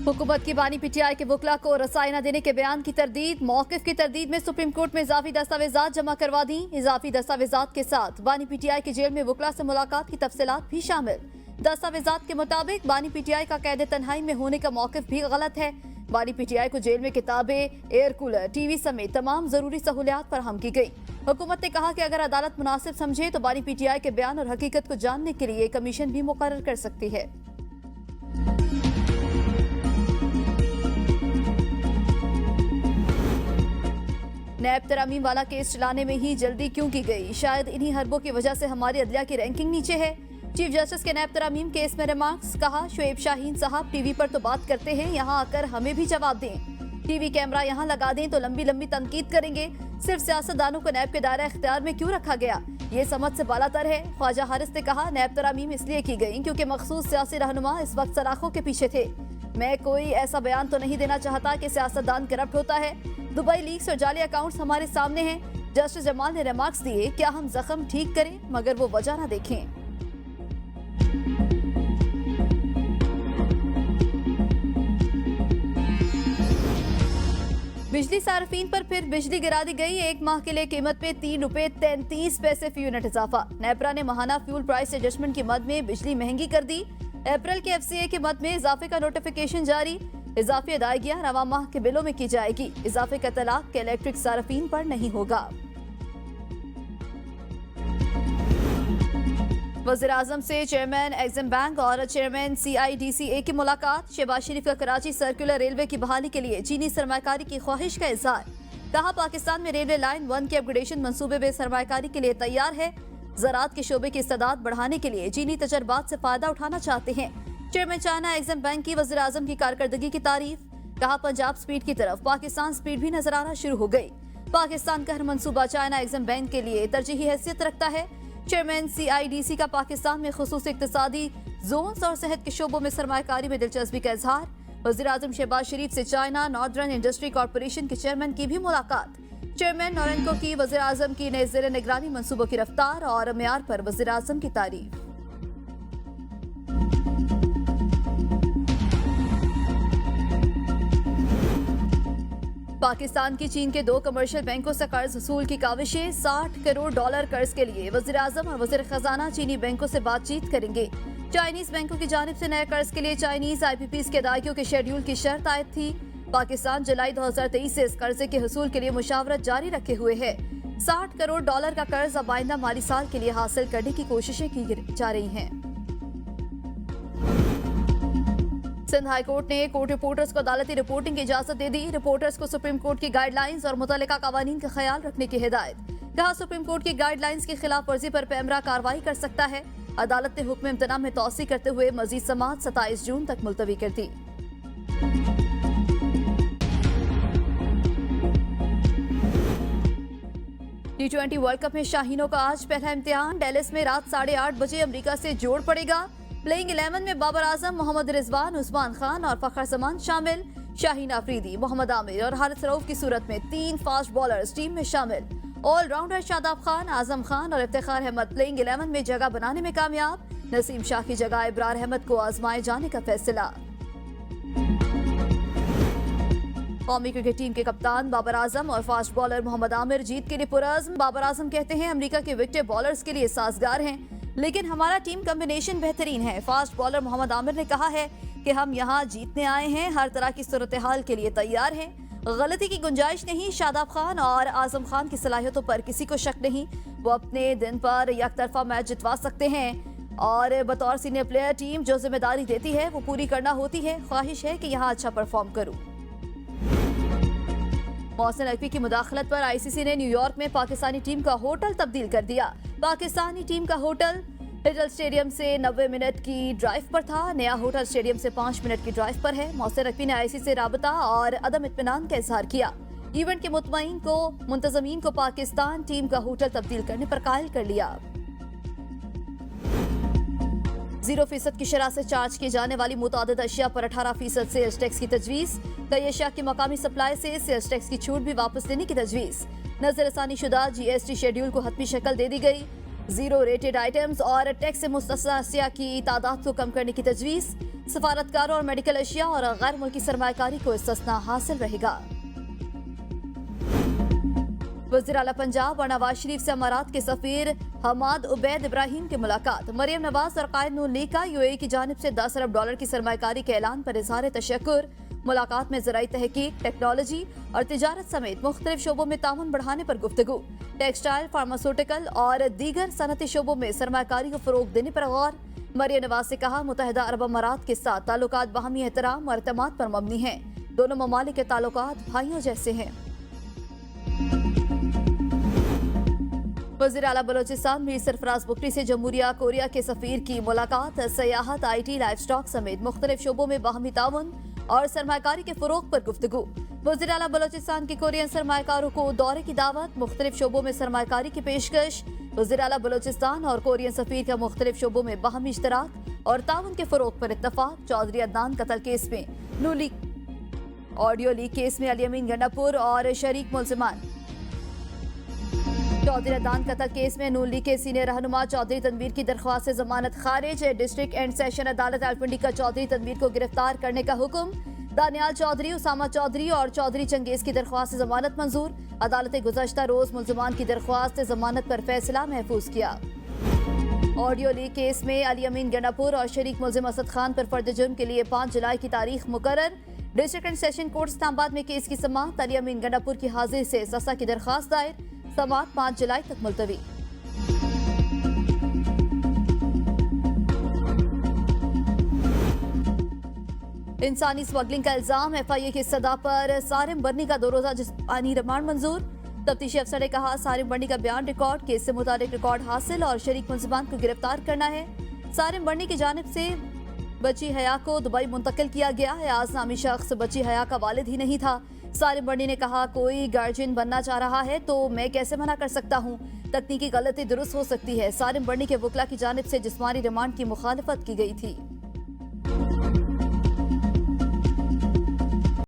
हुकूमत की बानी पीटीआई के वकला को रसाई न देने के बयान की तरदीद। मौकिफ की तरदीद में सुप्रीम कोर्ट में इजाफी दस्तावेजात जमा करवा दी। इजाफी दस्तावेजात के साथ बानी पीटीआई की जेल में वकला से मुलाकात की तफसीलात भी शामिल। दस्तावेजात के मुताबिक बानी पीटीआई का कैद तन्हाई में होने का मौकिफ भी गलत है। बानी पीटीआई को जेल में किताबें, एयर कूलर, टीवी समेत तमाम जरूरी सहूलियात फराहम की गई। हुकूमत ने कहा कि अगर अदालत मुनासिब समझे तो बानी पीटीआई के बयान और हकीकत को जानने के लिए कमीशन भी मुकर्रर कर सकती है। नैब तरमीम वाला केस चलाने में ही जल्दी क्यों की गई? शायद इन्हीं हरबों की वजह से हमारी अदलिया की रैंकिंग नीचे है। चीफ जस्टिस के नैब तरमीम केस में रिमार्क्स। कहा, शुएब शाहीन साहब टीवी पर तो बात करते हैं, यहाँ आकर हमें भी जवाब दें। टीवी कैमरा यहाँ लगा दें तो लंबी लंबी तनकीद करेंगे। सिर्फ सियासतदानों को नैब के दायरा इख्तियार में क्यों रखा गया, ये समझ से बालातर है। ख्वाजा हारिस ने कहा, नैब तरमीम इसलिए की गई क्योंकि मखसूस सियासी रहनुमा इस वक्त सलाखों के पीछे थे। मैं कोई ऐसा बयान तो नहीं देना चाहता कि सियासतदान करप्ट होता है। दुबई लीक्स और जाली अकाउंट्स हमारे सामने हैं। जस्टिस जमाल ने रिमार्क्स दिए, क्या हम जख्म ठीक करें मगर वो वजह न देखें। बिजली सार्फिन पर फिर बिजली गिरा दी गई। एक माह के लिए कीमत में ₹3.33 फी यूनिट इजाफा। नेपरा ने माहाना फ्यूल प्राइस एडजस्टमेंट की मद में बिजली महंगी कर दी। अप्रैल के एफसीए की मद में इजाफे का नोटिफिकेशन जारी। इजाफी अदायगियां रवा माह के बिलों में की जाएगी। इजाफे का तलाक के इलेक्ट्रिक सार्फिन पर नहीं होगा। वज़ीर-ए-आज़म से चेयरमैन एग्जिम बैंक और चेयरमैन CIDCA की मुलाकात। शहबाज शरीफ का कराची सर्कुलर रेलवे की बहाली के लिए चीनी सरमाकारी की ख्वाहिश का इजहार। कहा, पाकिस्तान में रेलवे लाइन 1 के अपग्रेडेशन मंसूबे में सरमाकारी के लिए तैयार है। ज़राअत के शोबे की इस्तेदाद बढ़ाने के लिए चीनी तजर्बात से फायदा उठाना चाहते हैं। चेयरमैन चाइना एग्जिम बैंक की वज़ीर-ए-आज़म की कारकर्दगी की तारीफ। कहा, पंजाब स्पीड की तरफ पाकिस्तान स्पीड भी नजर आना शुरू हो गई। पाकिस्तान का हर मंसूबा चाइना एग्जिम बैंक के लिए तरजीही हैसियत रखता है। चेयरमैन CIDC का पाकिस्तान में खुसूसी इक्तिसादी जोन्स और सेहत के शोबों में सरमाकारी में दिलचस्पी का इजहार। वज़ीर-ए-आज़म शहबाज शरीफ से चाइना नॉर्दर्न इंडस्ट्री कॉरपोरेशन के चेयरमैन की भी मुलाकात। चेयरमैन नोरेंको की वज़ीर-ए-आज़म की नए ज़ेर निगरानी मंसूबों की रफ्तार और मेयार पर वज़ीर-ए-आज़म की तारीफ। पाकिस्तान की चीन के 2 कमर्शियल बैंकों से कर्ज वसूल की काविशें। $60 करोड़ कर्ज के लिए वज़ीर-ए-आज़म और वज़ीर खजाना चीनी बैंकों से बातचीत करेंगे। चाइनीज बैंकों की जानिब से नए कर्ज के लिए चाइनीज IPPs के अदायगियों के शेड्यूल की शर्त आयद थी। पाकिस्तान जुलाई 2023 से इस कर्जे के हसूल के लिए मुशावरत जारी रखे हुए है। $60 करोड़ का कर्ज अब आइंदा माली साल के लिए हासिल करने की कोशिशें की जा रही हैं। सिंध हाई कोर्ट ने कोर्ट रिपोर्टर्स को अदालती रिपोर्टिंग की इजाजत दे दी। रिपोर्टर्स को सुप्रीम कोर्ट की गाइडलाइंस और मुतल्लिका कवानीन का ख्याल रखने की हिदायत। कहा, सुप्रीम कोर्ट की गाइडलाइंस की खिलाफ वर्जी पर पैमरा कार्रवाई कर सकता है। अदालत ने हुक्म इम्तना में तौसी करते हुए मजीद समाअत 27 जून तक मुलतवी कर दी। T20 वर्ल्ड कप में शाहीनों का आज पहला इम्तिहान। डेलिस में रात 8:30 बजे अमेरिका से जोड़ पड़ेगा। प्लेइंग 11 में बाबर आजम, मोहम्मद रिजवान, उस्मान खान और फखर जमान शामिल। शाहीन आफरीदी, मोहम्मद आमिर और हारिस रऊफ की सूरत में 3 फास्ट बॉलर्स टीम में शामिल। ऑलराउंडर शादाब खान, आजम खान और इफ्तिखार अहमद प्लेइंग 11 में जगह बनाने में कामयाब। नसीम शाह की जगह इब्रार अहमद को आजमाए जाने का फैसला। कौमी क्रिकेट टीम के कप्तान बाबर आजम और फास्ट बॉलर मोहम्मद आमिर जीत के लिए पुरअज़्म। बाबर आजम कहते हैं, अमेरिका के विकेट बॉलर्स के लिए साजगार हैं, लेकिन हमारा टीम कॉम्बिनेशन बेहतरीन है। फास्ट बॉलर मोहम्मद आमिर ने कहा है कि हम यहाँ जीतने आए हैं, हर तरह की सूरत हाल के लिए तैयार हैं, गलती की गुंजाइश नहीं। शादाब खान और आजम खान की सलाहियतों पर किसी को शक नहीं, वो अपने दिन पर यकतरफा मैच जितवा सकते हैं और बतौर सीनियर प्लेयर टीम जो जिम्मेदारी देती है वो पूरी करना होती है। ख्वाहिश है कि यहाँ अच्छा परफॉर्म करूँ। मोहसिन नकवी की मुदाखलत पर ICC ने न्यूयॉर्क में पाकिस्तानी टीम का होटल तब्दील कर दिया। पाकिस्तानी टीम का होटल लिटल स्टेडियम से 90 मिनट की ड्राइव पर था। नया होटल स्टेडियम से 5 मिनट की ड्राइव पर है। मोहसिन नकवी ने ICC से राबता और अदम इत्मीनान का इजहार किया। इवेंट के मुंतजमीन को पाकिस्तान टीम का होटल तब्दील करने पर कायल कर लिया। 0% की शरह से चार्ज की जाने वाली मुतादिद अशिया पर 18% सेल्स टैक्स की तजवीज़। कई अशिया की मकामी सप्लाई से सेल्स टैक्स की छूट भी वापस लेने की तजवीज़। नजरसानी शुदा GST शेड्यूल को हतमी शक्ल दे दी गई। जीरो रेटेड आइटम्स और टैक्स से मुस्तस्ना अशिया की तादाद को कम करने की तजवीज़। सफारतकारों और मेडिकल अशिया और गैर मुल्की सरमाकारी को इस्तिस्ना हासिल रहेगा। वज़ीर आला पंजाब और नवाज शरीफ से अमारात के सफीर हमाद उबैद इब्राहिम की मुलाकात। मरियम नवाज और कायद नून लीग का यूएई की जानिब से $10 अरब की सरमाकारी के ऐलान पर इजहार तशक्कुर। मुलाकात में ज़राई तहकीक, टेक्नोलॉजी और तिजारत समेत मुख्तलिफ शोबों में ताउन बढ़ाने पर गुफ्तगू। टेक्सटाइल, फार्मास्यूटिकल और दीगर सनती शोबों में सरमाकारी को फरोग देने पर गौर। मरियम नवाज से कहा, मुत्तहिदा अरब अमारात के साथ ताल्लुकात बाहमी एहतराम और एतमाद पर मबनी हैं। दोनों ममालिक के ताल्लुकात भाइयों जैसे हैं। वज़ीर आला बलोचिस्तान मीर सरफराज बुखरी से जमहूरिया कोरिया के सफीर की मुलाकात। सयाहत, IT, लाइफ स्टॉक समेत मुख्तलिफ शोबों में बाहमी ताउन और सरमाकारी के फरोग पर गुफ्तगू। वज़ीर आला बलोचिस्तान के कोरियन सरमाकारों को दौरे की दावत। मुख्तलिफ शोबों में सरमाकारी की पेशकश। वज़ीर आला बलोचिस्तान और कोरियन सफीर का मुख्तलिफ शोबों में बाहमी इश्तराक और ताउन के फरोग पर इत्तफाक। चौधरी अदनान कत्ल केस में नून लीग, ऑडियो लीक केस में अली अमीन गंडापुर और शरीक मुलजिमान। चौधरी अदनान कत्ल केस में नून लीग के सीनियर रहनुमा चौधरी तनवीर की दरख्वास्त से जमानत खारिज। डिस्ट्रिक्ट एंड सेशन अदालत रावलपिंडी का चौधरी तनवीर को गिरफ्तार करने का हुक्म। दानियाल चौधरी, उसामा चौधरी और चौधरी चंगेज की दरख्वास्त से जमानत मंजूर। अदालत गुज़श्ता रोज मुलजिमान की दरख्वास्त से जमानत पर फैसला महफूज किया। ऑडियो लीक केस में अली अमीन गंडापुर और शरीक मुलजिम असद खान पर फर्द जुर्म के लिए 5 जुलाई की तारीख मुकर्रर। District and session court Islamabad में केस की समाअत। अली अमीन गंडापुर की हाजिरी से ससा की दरख्वास्त दायर। समाअत 5 जुलाई तक मुलतवी। इंसानी स्मगलिंग का इल्जाम। FIA की सदा पर सारिम बर्नी का 2 रोजा जिस्मानी रिमांड मंजूर। तफ्तीशी अफसर ने कहा, सारिम बर्नी का बयान रिकॉर्ड, केस से मुताबिक रिकॉर्ड हासिल और शरीक मुलजिमान को गिरफ्तार करना है। सारिम बर्नी की जानिब से बची हया को दुबई मुंतकिल किया गया है। आज नामी शख्स बची हया का वालिद ही नहीं था। सारिम बर्नी ने कहा, कोई गार्जियन बनना चाह रहा है तो मैं कैसे मना कर सकता हूँ। तकनीकी गलती दुरुस्त हो सकती है। सारिम बर्नी के वकला की जानिब से जिस्मानी रिमांड की मुखालफत की गई थी।